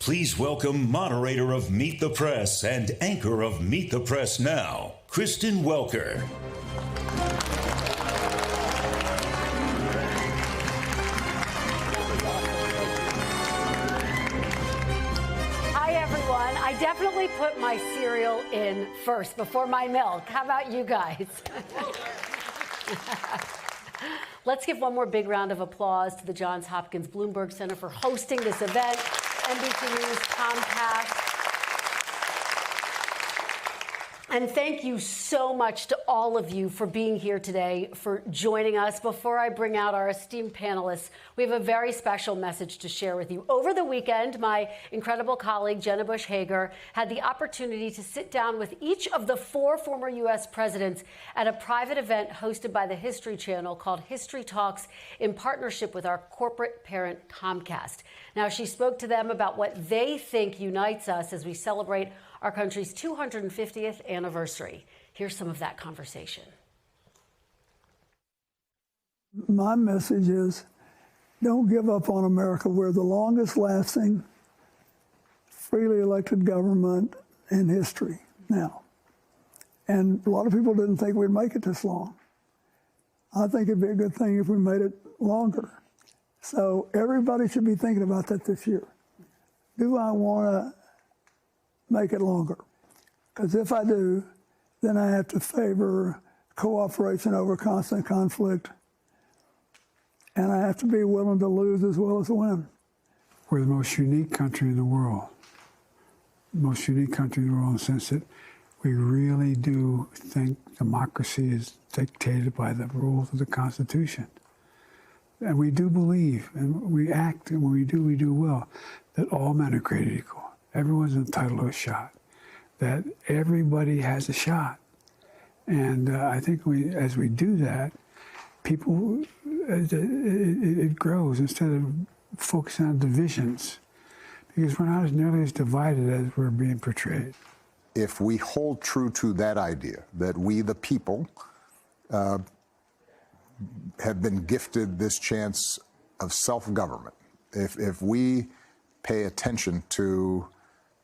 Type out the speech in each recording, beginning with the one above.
Please welcome moderator of Meet the Press and anchor of Meet the Press Now, Kristen Welker. Hi, everyone. I definitely put my cereal in first before my milk. How about you guys? Let's give one more big round of applause to the Johns Hopkins Bloomberg Center for hosting this event. NBC News, Comcast. And thank you so much to all of you for being here today, for joining us. Before I bring out our esteemed panelists, we have a very special message to share with you. Over the weekend, my incredible colleague, Jenna Bush Hager, had the opportunity to sit down with each of the 4 former U.S. presidents at a private event hosted by the History Channel called History Talks in partnership with our corporate parent, Comcast. Now, she spoke to them about what they think unites us as we celebrate our country's 250th anniversary. Here's some of that conversation. My message is, don't give up on America. We're the longest lasting, freely elected government in history now. And a lot of people didn't think we'd make it this long. I think it'd be a good thing if we made it longer. So everybody should be thinking about that this year. Do I want to make it longer? Because if I do, then I have to favor cooperation over constant conflict. And I have to be willing to lose as well as win. We're the most unique country in the world. The most unique country in the world in the sense that we really do think democracy is dictated by the rules of the Constitution. And we do believe, and we act, and when we do well, that all men are created equal. Everyone's entitled to a shot. That everybody has a shot. And I think as we do that, people, it grows instead of focusing on divisions, because we're not as nearly as divided as we're being portrayed. If we hold true to that idea, that we the people have been gifted this chance of self-government, if we pay attention to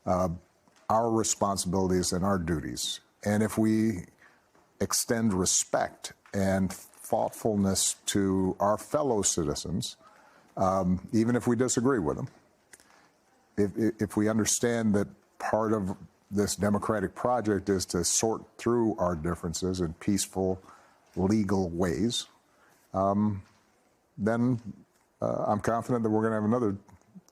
our responsibilities and our duties, and if we extend respect and thoughtfulness to our fellow citizens, even if we disagree with them, if we understand that part of this democratic project is to sort through our differences in peaceful, legal ways, then I'm confident that we're going to have another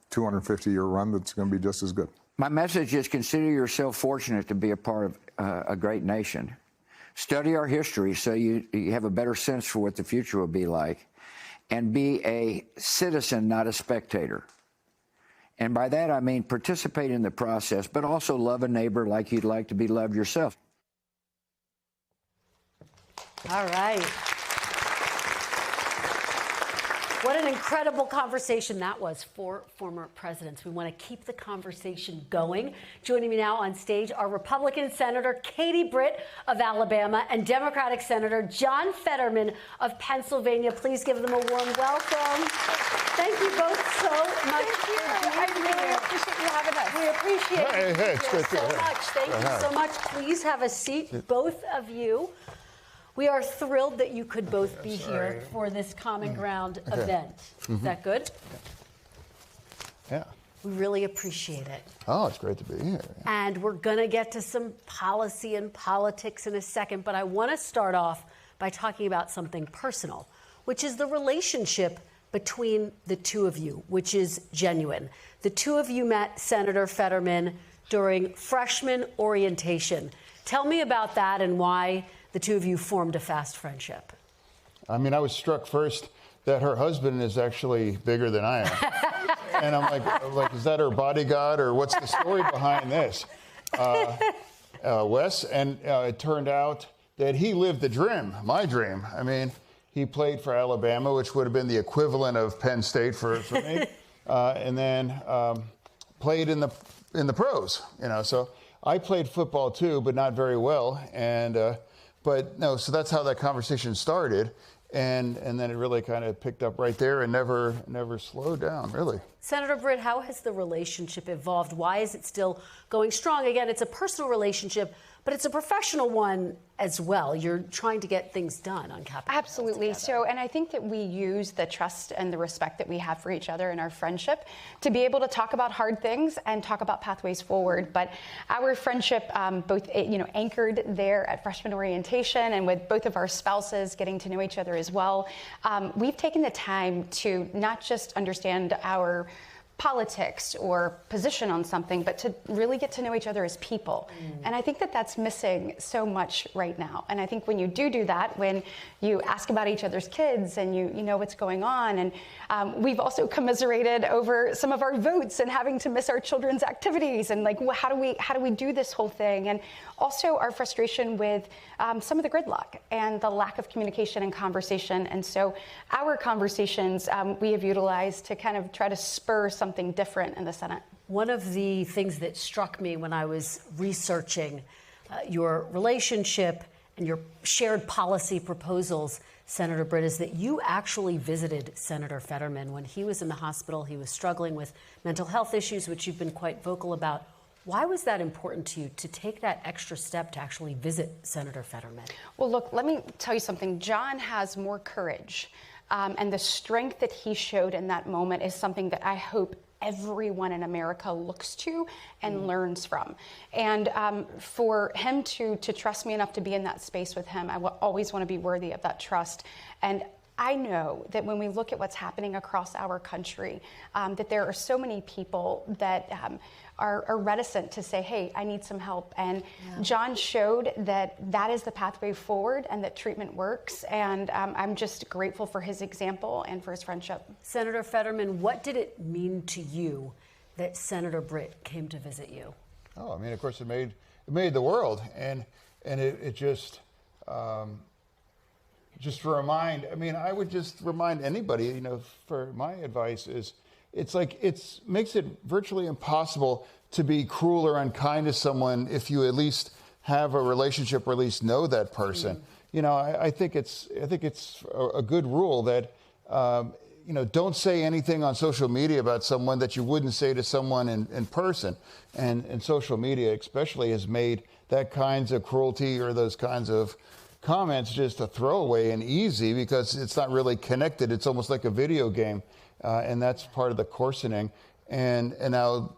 250-year run that's going to be just as good. My message is consider yourself fortunate to be a part of a great nation. Study our history so you have a better sense for what the future will be like. And be a citizen, not a spectator. And by that, I mean participate in the process, but also love a neighbor like you'd like to be loved yourself. All right. What an incredible conversation that was for former presidents. We want to keep the conversation going. Joining me now on stage are Republican Senator Katie Britt of Alabama and Democratic Senator John Fetterman of Pennsylvania. Please give them a warm welcome. Thank you both so much for being here. Appreciate you having us. We appreciate you so much. Thank you so much. Please have a seat, both of you. We are thrilled that you could both be here for this Common Ground event. Is that good? Yeah. We really appreciate it. Oh, it's great to be here. And we're going to get to some policy and politics in a second, but I want to start off by talking about something personal, which is the relationship between the two of you, which is genuine. The two of you met Senator Fetterman during freshman orientation. Tell me about that and why the two of you formed a fast friendship. I mean, I was struck first that her husband is actually bigger than I am. And I'm like, is that her bodyguard or what's the story behind this? Wes, and it turned out that he lived the dream, my dream. I mean, he played for Alabama, which would have been the equivalent of Penn State for me, and then played in the pros, you know. So I played football too, but not very well, and but no. So that's how that conversation started, and then it really kind of picked up right there and never slowed down, really. Senator Britt, how has the relationship evolved? Why is it still going strong? Again, it's a personal relationship, but it's a professional one as well. You're trying to get things done on Capitol Hill. Absolutely. So, and I think that we use the trust and the respect that we have for each other in our friendship to be able to talk about hard things and talk about pathways forward. But our friendship, both anchored there at freshman orientation and with both of our spouses getting to know each other as well, we've taken the time to not just understand our politics or position on something, but to really get to know each other as people. And I think that that's missing so much right now. And I think when you do that, when you ask about each other's kids and you know what's going on, and we've also commiserated over some of our votes and having to miss our children's activities and like, how do we do this whole thing? And also our frustration with some of the gridlock and the lack of communication and conversation. And so our conversations we have utilized to kind of try to spur something different in the Senate. One of the things that struck me when I was researching your relationship and your shared policy proposals, Senator Britt, is that you actually visited Senator Fetterman when he was in the hospital. He was struggling with mental health issues, which you've been quite vocal about. Why was that important to you, to take that extra step to actually visit Senator Fetterman? Well, look, let me tell you something. John has more courage. And the strength that he showed in that moment is something that I hope everyone in America looks to and learns from. And for him to trust me enough to be in that space with him, I will always want to be worthy of that trust. And I know that when we look at what's happening across our country, that there are so many people that are reticent to say, hey, I need some help. And John showed that that is the pathway forward and that treatment works. And I'm just grateful for his example and for his friendship. Senator Fetterman, what did it mean to you that Senator Britt came to visit you? Oh, I mean, of course, it made the world. And it just to remind, I mean, I would just remind anybody, for my advice is, it's like makes it virtually impossible to be cruel or unkind to someone if you at least have a relationship or at least know that person. I think it's a good rule that don't say anything on social media about someone that you wouldn't say to someone in person. And social media especially has made that kinds of cruelty or those kinds of comments just a throwaway and easy because it's not really connected. It's almost like a video game. And that's part of the coarsening. And now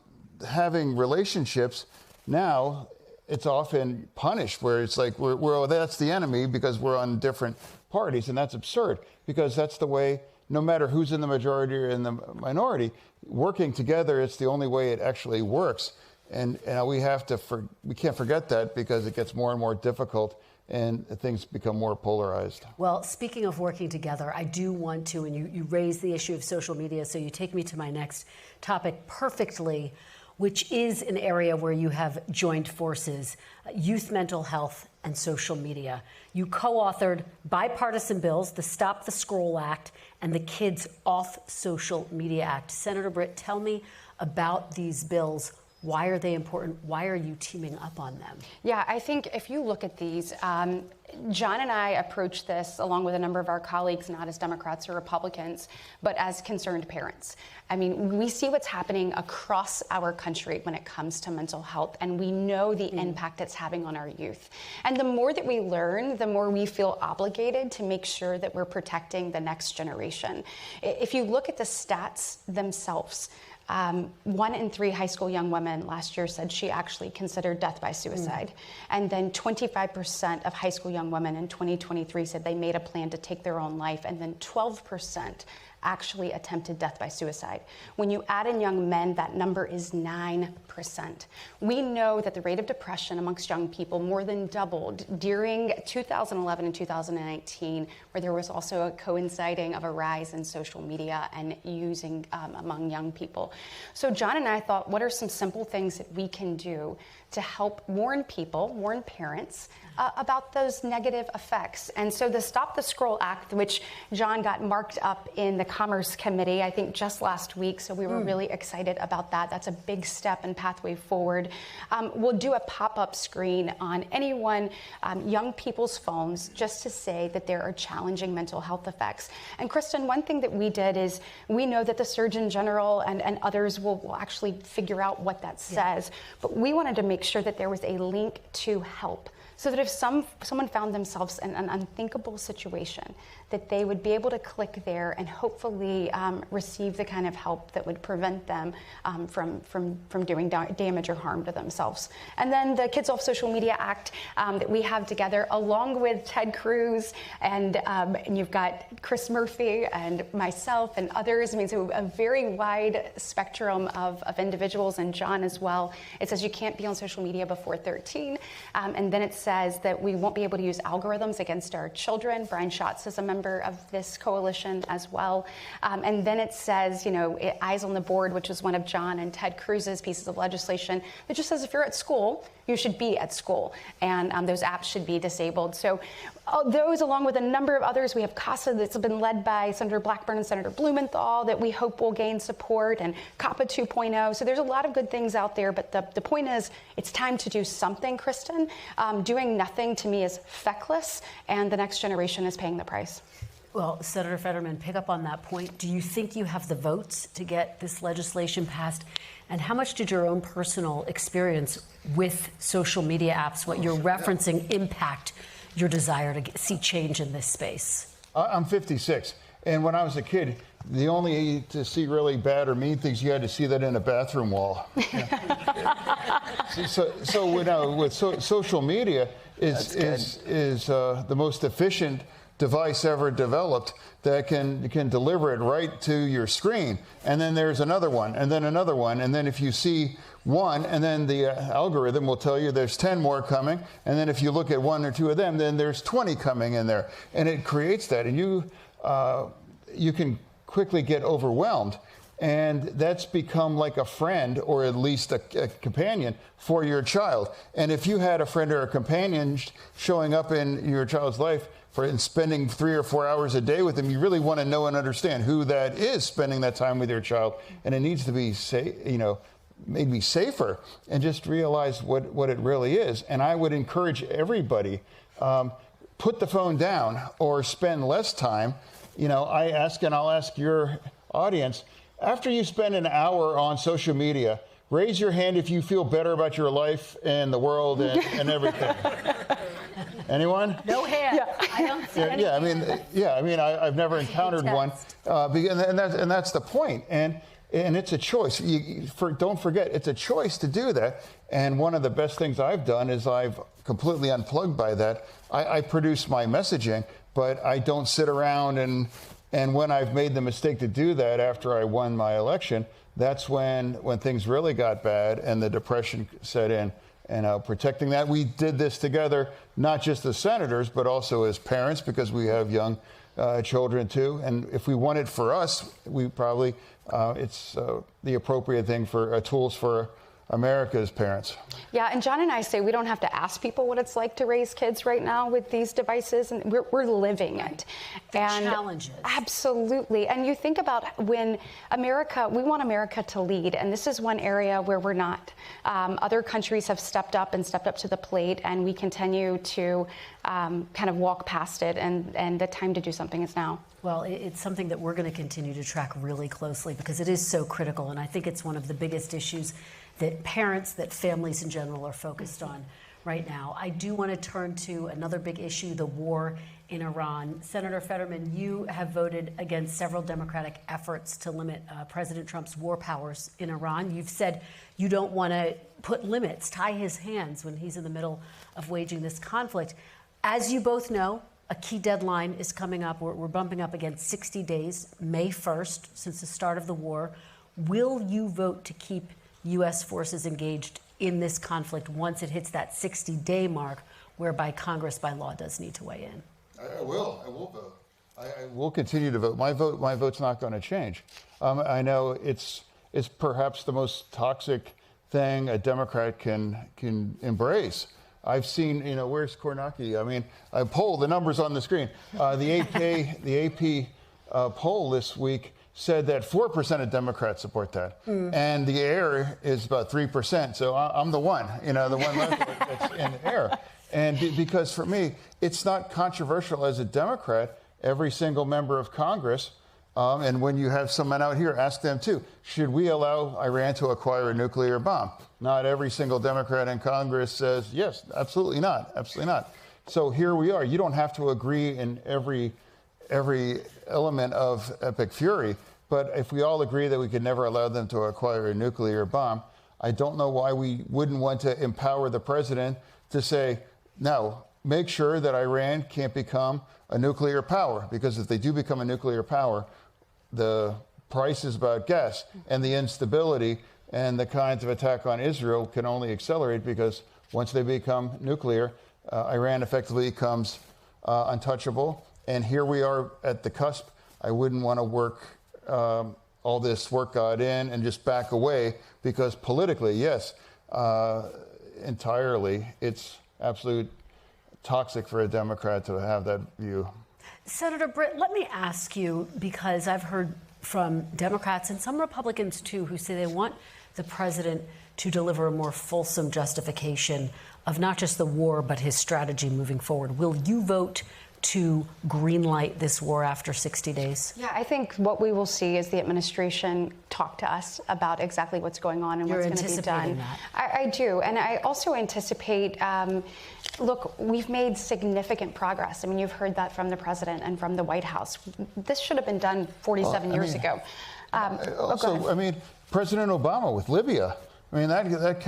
having relationships, now it's often punished where it's like, that's the enemy because we're on different parties. And that's absurd because that's the way, no matter who's in the majority or in the minority, working together, it's the only way it actually works. And we can't forget that because it gets more and more difficult and things become more polarized. Well, speaking of working together, I do want to, and you raise the issue of social media, so you take me to my next topic perfectly, which is an area where you have joined forces, youth mental health and social media. You co-authored bipartisan bills, the Stop the Scroll Act and the Kids Off Social Media Act. Senator Britt, tell me about these bills. Why are they important? Why are you teaming up on them? Yeah, I think if you look at these, John and I approach this along with a number of our colleagues, not as Democrats or Republicans, but as concerned parents. I mean, we see what's happening across our country when it comes to mental health, and we know the impact it's having on our youth. And the more that we learn, the more we feel obligated to make sure that we're protecting the next generation. If you look at the stats themselves, 1 in 3 high school young women last year said she actually considered death by suicide. And then 25% of high school young women in 2023 said they made a plan to take their own life. And then 12% actually attempted death by suicide. When you add in young men, that number is 9%. We know that the rate of depression amongst young people more than doubled during 2011 and 2019, where there was also a coinciding of a rise in social media and using among young people. So John and I thought, what are some simple things that we can do to help warn people, warn parents about those negative effects? And so the Stop the Scroll Act, which John got marked up in the Commerce Committee, I think just last week, so we were really excited about that. That's a big step and pathway forward. We'll do a pop-up screen on anyone, young people's phones, just to say that there are challenging mental health effects. And Kristen, one thing that we did is we know that the Surgeon General and others will actually figure out what that says, but we wanted to make sure that there was a link to help, so that if someone found themselves in an unthinkable situation, that they would be able to click there and hopefully receive the kind of help that would prevent them from doing damage or harm to themselves. And then the Kids Off Social Media Act that we have together, along with Ted Cruz, and you've got Chris Murphy and myself and others. I mean, so a very wide spectrum of individuals, and John as well. It says you can't be on social media before 13, and then it says that we won't be able to use algorithms against our children. Brian Schatz is a member of this coalition as well. And then it says, Eyes on the Board, which is one of John and Ted Cruz's pieces of legislation, that just says if you're at school, you should be at school, and those apps should be disabled. So those, along with a number of others, we have CASA that's been led by Senator Blackburn and Senator Blumenthal that we hope will gain support, and COPPA 2.0. So there's a lot of good things out there, but the point is it's time to do something, Kristen. Doing nothing to me is feckless, and the next generation is paying the price. Well, Senator Fetterman, pick up on that point. Do you think you have the votes to get this legislation passed? And how much did your own personal experience with social media apps, what you're referencing, impact your desire to see change in this space? I'm 56. And when I was a kid, the only to see really bad or mean things, you had to see that in a bathroom wall. With social media is the most efficient device ever developed that can deliver it right to your screen. And then there's another one, and then another one. And then if you see one, and then the algorithm will tell you there's 10 more coming. And then if you look at one or two of them, then there's 20 coming in there. And it creates that. And you can quickly get overwhelmed. And that's become like a friend, or at least a companion for your child. And if you had a friend or a companion showing up in your child's life and spending 3 or 4 hours a day with them, you really want to know and understand who that is spending that time with your child. And it needs to be maybe safer, and just realize what it really is. And I would encourage everybody, put the phone down or spend less time. I'll ask your audience, after you spend an hour on social media, raise your hand if you feel better about your life and the world and everything. Anyone? No hand. Yeah. I don't see any. I've never encountered one, and that's the point. And it's a choice. Don't forget, it's a choice to do that. And one of the best things I've done is I've completely unplugged by that. I produce my messaging, but I don't sit around and when I've made the mistake to do that after I won my election, that's when things really got bad and the depression set in. And protecting that, we did this together, not just as senators, but also as parents, because we have young children too. And if we want it for us, we probably it's the appropriate thing for tools for America's parents. Yeah, and John and I say we don't have to ask people what it's like to raise kids right now with these devices, and we're living it. And challenges. Absolutely. And you think about when we want America to lead, and this is one area where we're not. Other countries have stepped up to the plate, and we continue to kind of walk past it, and the time to do something is now. Well, it's something that we're going to continue to track really closely, because it is so critical, and I think it's one of the biggest issues that parents, that families in general are focused on right now. I do want to turn to another big issue, the war in Iran. Senator Fetterman, you have voted against several Democratic efforts to limit President Trump's war powers in Iran. You've said you don't want to put limits, tie his hands when he's in the middle of waging this conflict. As you both know, a key deadline is coming up. We're bumping up against 60 days, May 1st, since the start of the war. Will you vote to keep U.S. forces engaged in this conflict once it hits that 60-day mark, whereby Congress, by law, does need to weigh in? I will vote. I will continue to vote. My vote's not going to change. I know it's perhaps the most toxic thing a Democrat can embrace. I've seen, where's Kornacki? I mean, I polled the numbers on the screen. The AP poll this week said that 4% of Democrats support that. And the air is about 3%. So I'm the one, the one left that's in the air. And because for me, it's not controversial as a Democrat, every single member of Congress, and when you have someone out here, ask them too, should we allow Iran to acquire a nuclear bomb? Not every single Democrat in Congress says, yes, absolutely not, absolutely not. So here we are. You don't have to agree in every element of epic fury, but if we all agree that we could never allow them to acquire a nuclear bomb, I don't know why we wouldn't want to empower the president to say, no, make sure that Iran can't become a nuclear power, because if they do become a nuclear power, the prices about gas and the instability and the kinds of attack on Israel can only accelerate, because once they become nuclear, Iran effectively becomes untouchable. And here we are at the cusp. I wouldn't want to work all this work got in and just back away, because politically, yes, entirely, it's absolute toxic for a Democrat to have that view. Senator Britt, let me ask you, because I've heard from Democrats and some Republicans too, who say they want the president to deliver a more fulsome justification of not just the war, but his strategy moving forward. Will you vote to greenlight this war after 60 days? Yeah, I think what we will see is the administration talk to us about exactly what's going on and what's going to be done. That. I do. And I also anticipate, look, we've made significant progress. I mean, you've heard that from the president and from the White House. This should have been done 47 years ago. Also, I mean, President Obama with Libya, I mean, that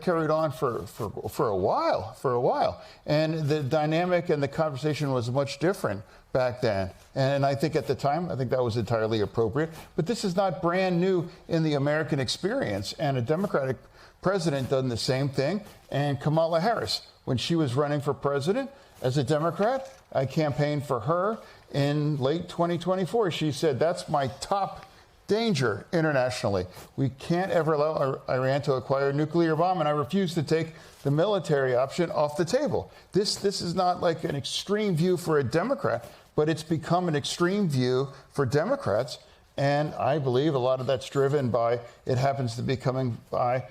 carried on for a while. And the dynamic and the conversation was much different back then. And I think at the time, I think that was entirely appropriate. But this is not brand new in the American experience. And a Democratic president done the same thing. And Kamala Harris, when she was running for president as a Democrat, I campaigned for her in late 2024. She said, that's my top danger internationally. We can't ever allow Iran to acquire a nuclear bomb, and I refuse to take the military option off the table. This is not like an extreme view for a Democrat, but it's become an extreme view for Democrats, and I believe a lot of that's driven by, it happens to be coming by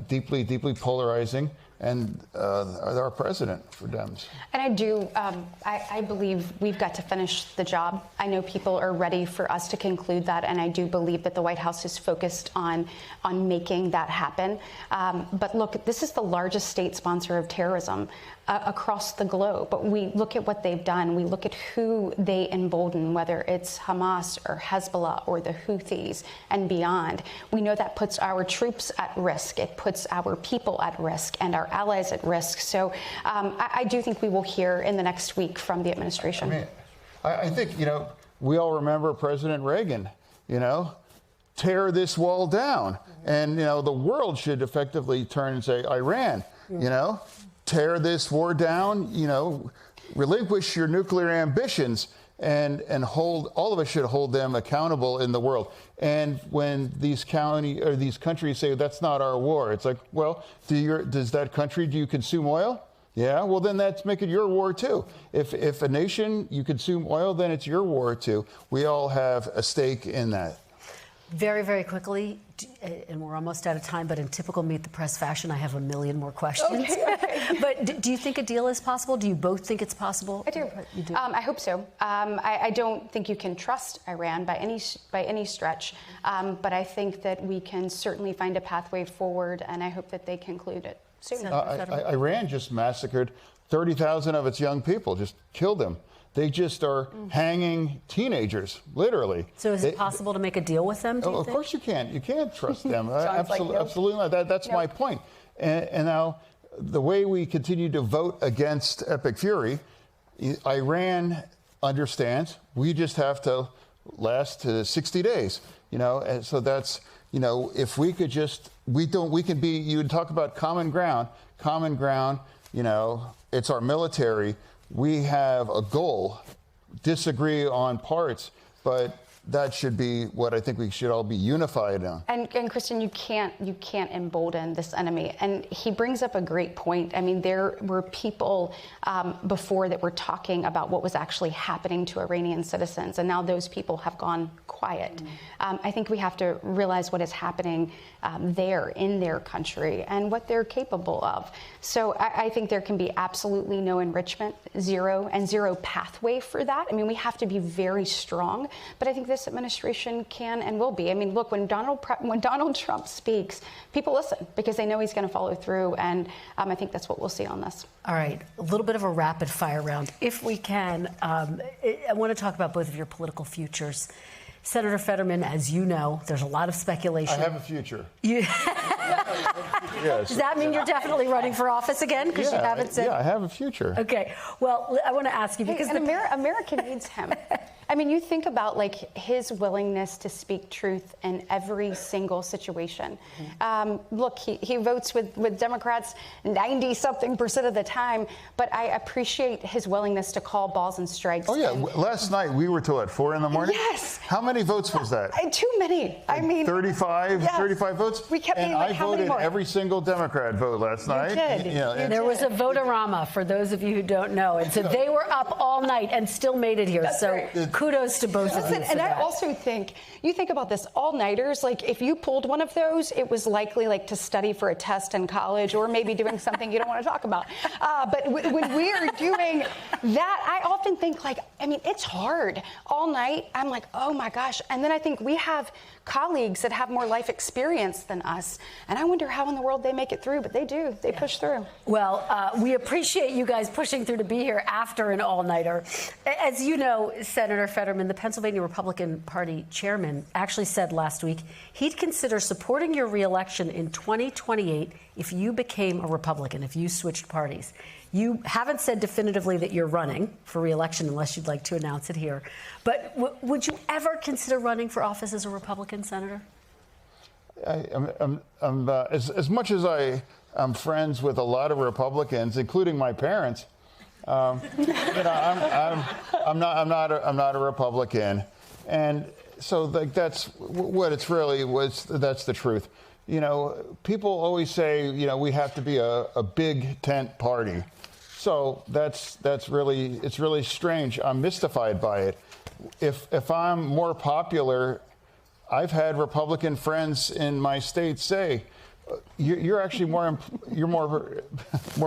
deeply, deeply polarizing and our president for Dems. And I do, I believe we've got to finish the job. I know people are ready for us to conclude that, and I do believe that the White House is focused on making that happen. But look, this is the largest state sponsor of terrorism across the globe. But we look at what they've done. We look at who they embolden, whether it's Hamas or Hezbollah or the Houthis and beyond. We know that puts our troops at risk. It puts our people at risk and our allies at risk. So I do think we will hear in the next week from the administration. I mean, I think, we all remember President Reagan, tear this wall down. And, the world should effectively turn and say, Iran, tear this war down, relinquish your nuclear ambitions and hold, all of us should hold them accountable in the world. And when these countries say that's not our war, it's like, well, does that country, do you consume oil? Yeah, well then that's make it your war too. If a nation, you consume oil, then it's your war too. We all have a stake in that. Very, very quickly, and we're almost out of time, but in typical Meet the Press fashion, I have a million more questions. Okay. But do you think a deal is possible? Do you both think it's possible? I do. You do? I hope so. I don't think you can trust Iran by any stretch, but I think that we can certainly find a pathway forward, and I hope that they conclude it soon. Iran just massacred 30,000 of its young people, just killed them. They just are hanging teenagers, literally. So is it possible to make a deal with them, do you think? Of course you can't. You can't trust them. Absolutely not. That's my point. And now, the way we continue to vote against epic fury, Iran understands we just have to last to 60 days. And so that's, if we could just, we can be, you would talk about common ground, it's our military. We have a goal, disagree on parts, but that should be what I think we should all be unified on. And Kristen, you can't embolden this enemy. And he brings up a great point. I mean, there were people before that were talking about what was actually happening to Iranian citizens, and now those people have gone quiet. I think we have to realize what is happening there in their country and what they're capable of. So I think there can be absolutely no enrichment, zero pathway for that. I mean, we have to be very strong, but I think this administration can and will be. I mean, look, when Donald Trump speaks, people listen because they know he's going to follow through, and I think that's what we'll see on this. All right, a little bit of a rapid fire round, if we can. I want to talk about both of your political futures. Senator Fetterman, as you know, there's a lot of speculation. I have a future. Yes. Does that mean you're definitely running for office again? Because you haven't said. Yeah, I have a future. Okay. Well, I want to ask you because America needs him. I mean, you think about like his willingness to speak truth in every single situation. Look, he votes with Democrats 90-something% of the time, but I appreciate his willingness to call balls and strikes. Oh yeah, last night we were till at 4 a.m. Yes. How many votes was that? Too many. I mean, 35, yes. 35 votes. We kept being like, I voted every single Democrat vote last night. Did. There was a vote-a-rama for those of you who don't know, and so they were up all night and still made it here. That's right. Kudos to both of you. And I also think, you think about this, all-nighters, like if you pulled one of those, it was likely like to study for a test in college or maybe doing something you don't want to talk about. But when we are doing that, I often think like, I mean, it's hard. All night, I'm like, oh my gosh. And then I think we have colleagues that have more life experience than us. And I wonder how in the world they make it through, but they do. They push through. Well, we appreciate you guys pushing through to be here after an all-nighter. As you know, Senator Fetterman, the Pennsylvania Republican Party chairman, actually said last week he'd consider supporting your re-election in 2028 if you became a Republican, if you switched parties. You haven't said definitively that you're running for re-election unless you'd like to announce it here. But would you ever consider running for office as a Republican, Senator? As much as I'm friends with a lot of Republicans, including my parents, I'm not a Republican, and so like that's what it's really was. That's the truth. You know, people always say, you know, we have to be a big tent party. So it's really strange. I'm mystified by it. If I'm more popular, I've had Republican friends in my state say, you're actually more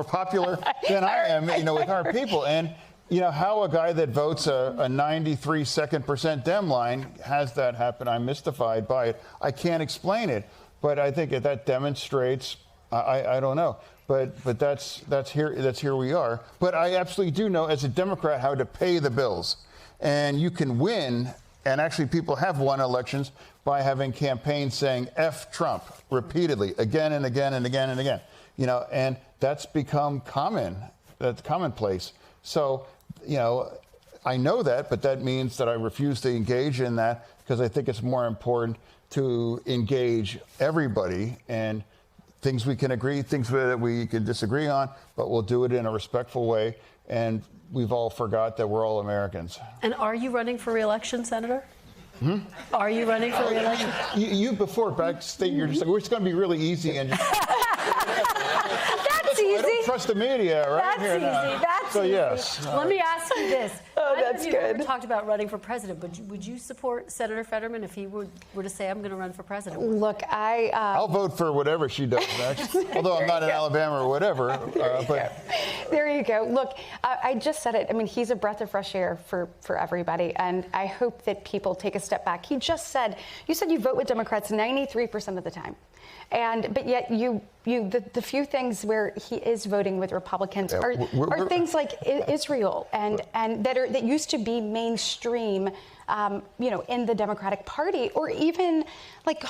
popular than I am, you know, with our people. And you know how a guy that votes a 93% Dem line has that happen. I'm mystified by it. I can't explain it, but I think that demonstrates. I don't know. But that's here we are. But I absolutely do know as a Democrat how to pay the bills. And you can win, and actually people have won elections by having campaigns saying F Trump repeatedly, again and again and again and again. You know, and that's become common. That's commonplace. So, you know, I know that, but that means that I refuse to engage in that because I think it's more important to engage everybody and things we can agree, things that we can disagree on, but we'll do it in a respectful way. And we've all forgot that we're all Americans. And are you running for re-election, Senator? Are you running for re-election? You before backstate, you're just like, it's going to be really easy and just. That's easy. I don't trust the media, right? That's easy. That's easy. Yes. Let me ask you this. Oh, that's good. We talked about running for president, but would you support Senator Fetterman if he were to say, I'm going to run for president? Look, I'll vote for whatever she does next, although I'm not in Alabama or whatever. But there you go. Look, I just said it. I mean, he's a breath of fresh air for everybody, and I hope that people take a step back. He just said, you said you vote with Democrats 93% of the time. But yet the few things where he is voting with Republicans are things like Israel and that used to be mainstream, you know, in the Democratic Party, or even like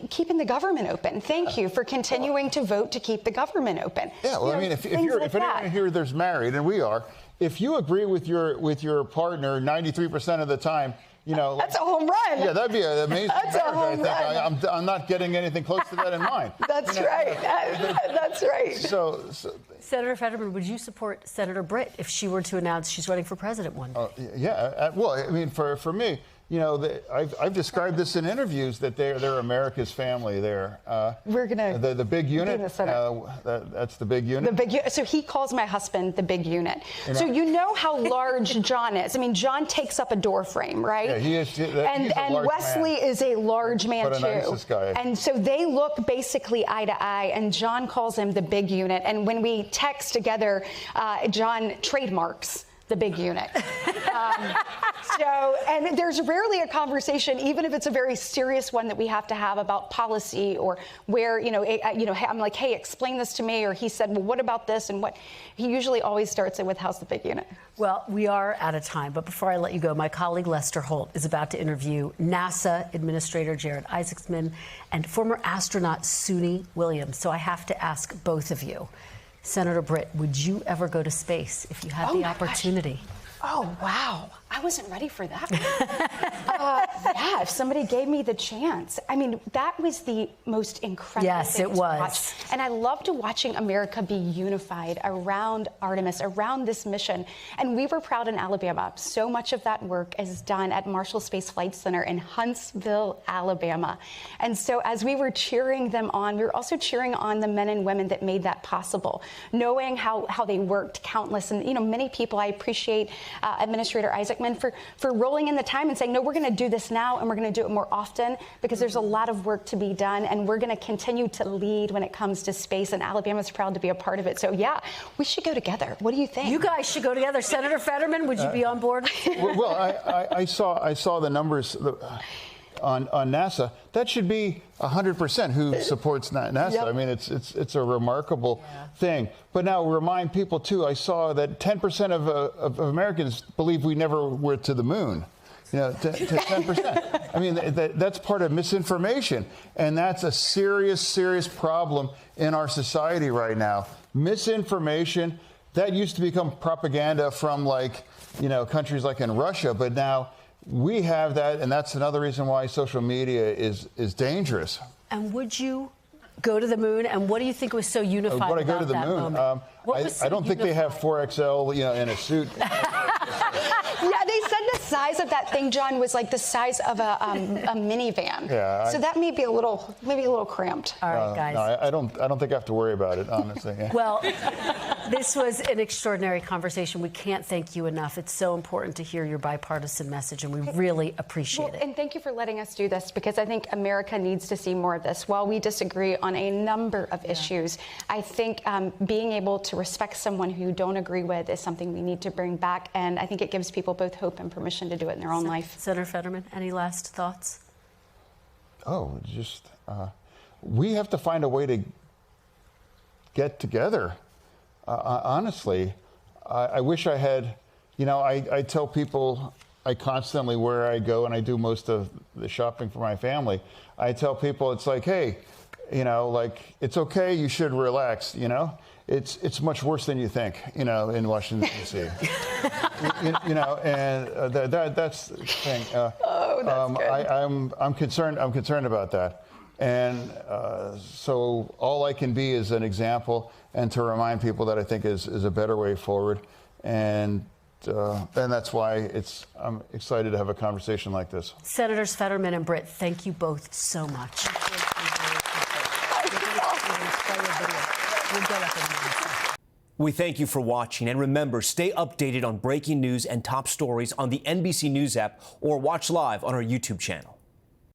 keeping the government open. Thank you for continuing to vote to keep the government open. Yeah, well, I mean, if anyone here there's married, and we are, if you agree with your partner 93% of the time. You know, that's a home run. Yeah, that'd be an amazing That's marriage, a home run. I'm not getting anything close to that in mind. That's right. That's right. So, Senator Fetterman, would you support Senator Britt if she were to announce she's running for president one day? Yeah. Well, I mean, for me, I've described this in interviews that they're America's family. We're gonna the big unit. That's the big unit. So he calls my husband the big unit. So you know how large John is. I mean, John takes up a door frame, right? Yeah, he is. He's and Wesley is a large man too. Nicest guy. And so they look basically eye to eye. And John calls him the big unit. And when we text together, John trademarks the big unit. And there's rarely a conversation, even if it's a very serious one that we have to have about policy or where, I'm like, hey, explain this to me. Or he said, well, what about this? And what he usually always starts it with, how's the big unit? Well, we are out of time. But before I let you go, my colleague Lester Holt is about to interview NASA Administrator Jared Isaacman and former astronaut Suni Williams. So I have to ask both of you. Senator Britt, would you ever go to space if you had the opportunity? Oh, wow. I wasn't ready for that. Yeah, if somebody gave me the chance. I mean, that was the most incredible thing to watch. And I loved watching America be unified around Artemis, around this mission. And we were proud in Alabama. So much of that work is done at Marshall Space Flight Center in Huntsville, Alabama. And so as we were cheering them on, we were also cheering on the men and women that made that possible, knowing how they worked countless. And, many people, I appreciate Administrator Isaacman for rolling in the time and saying, no, we're going to do this now and we're going to do it more often because there's a lot of work to be done and we're going to continue to lead when it comes to space, and Alabama's proud to be a part of it. So yeah, we should go together. What do you think? You guys should go together. Senator Fetterman, would you be on board? Well, I saw the numbers on NASA. That should be 100% who supports NASA. Yep. I mean, it's a remarkable thing. But now remind people too. I saw that 10% of Americans believe we never were to the moon. To 10%. I mean, that's part of misinformation, and that's a serious problem in our society right now. Misinformation that used to become propaganda from countries like in Russia, but now we have that, and that's another reason why social media is dangerous. And would you go to the moon? And what do you think was so unified would I about go to the that moon? moment? I don't think they have 4XL, in a suit. Yeah, they said the size of that thing, John, was like the size of a minivan. Yeah. So that may be a little cramped. All right, guys. No, I don't think I have to worry about it, honestly. Yeah. Well, this was an extraordinary conversation. We can't thank you enough. It's so important to hear your bipartisan message, and we really appreciate it. And thank you for letting us do this, because I think America needs to see more of this. While we disagree on a number of issues, I think being able to respect someone who you don't agree with is something we need to bring back, and I think it gives people both hope and permission to do it in their own life. Senator Fetterman, any last thoughts? We have to find a way to get together. Honestly, I wish I had, I tell people, I constantly, where I go and I do most of the shopping for my family, I tell people, it's like, hey, it's okay, you should relax, It's much worse than you think, in Washington, D.C. And that's the thing. That's good. I'm concerned about that. And so all I can be is an example and to remind people that I think is a better way forward. And that's why I'm excited to have a conversation like this. Senators Fetterman and Britt, thank you both so much. We thank you for watching, and remember, stay updated on breaking news and top stories on the NBC News app or watch live on our YouTube channel.